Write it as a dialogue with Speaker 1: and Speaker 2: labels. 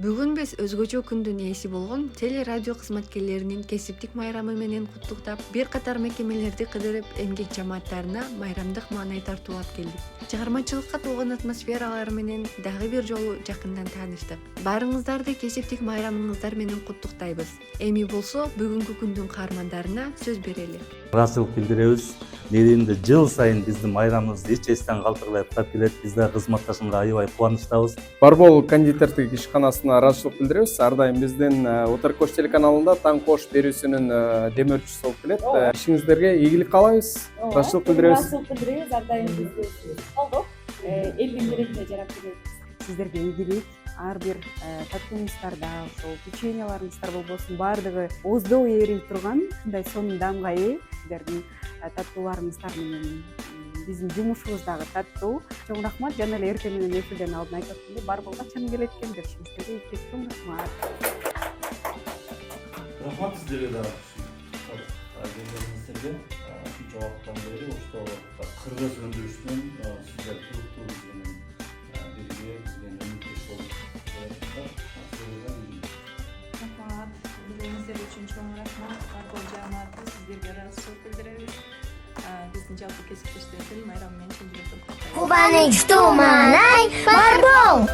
Speaker 1: Бүгүн биз өзгөчө күндүн ээси болгон теле радио кызматкерлеринин кесиптик майрамы менен куттуктап, бир катар мекемелерди кыдырып, эмгек жамааттарына майрамдык маанай тартуулап келдик. Чыгармачылыкка толгон атмосфералары менен дагы бир жолу жакындан тааныштык. Баарыңыздарды кесиптик майрамыңыздар менен куттуктайбыз. Эми болсо бүгүнкү күндүн каармандарына сөз берели.
Speaker 2: Ыраазычылык билдиребиз. Негизинде жыл сайын биздин майрамыбызды эч эстен калтырбай ыктап келет. Биз да кызматташымга аябай кубанычтабыз.
Speaker 3: Барбол кондитердик ишканасына ыраазычылык билдиребиз. Ар дайым биздин Утар Кош телеканалында таң кош берүүсүнүн демөөрчүсү болуп келет. Ишиңиздерге ийгилик каалайбыз. Ыраазычылык билдиребиз.
Speaker 4: Ыраазычылык билдиребиз. Ар дайым бизди колдоп, элдин керегине жарап беребиз. Сиздерге ийгилик. Ар бир таттуңуздарда, ошол печеньяларыңыздар болбосун, баардыгы ооздо ээрий турган ушундай сонун даамга ээ. Сиздердин таттууларыңыздар менен биздин жумушубуз дагы таттуу. Чоң рахмат. Жана эле эртең менен эфирден алдын айтып өткөндөй, Барбол качан келет экен деп сиздерге ийгилик. Чоң рахмат.
Speaker 2: Рахмат сиздерге дагы. Келгениңиздерге ушунча убакыттан бери ошол кыргыз өндүрүшүнөн сиздер туруктуу биз менен бирге биз менен өнөктөш болуп
Speaker 5: Рахмат. Билгениңиздер үчүн чоң рахмат. Барбол жааматы сиздерге ыраазычылык билдиребиз. Биздин жалпы кесиптештердин майрамы менен чын жүрөктөн куттуктайбыз.
Speaker 6: Кубаныч туманай Барбол.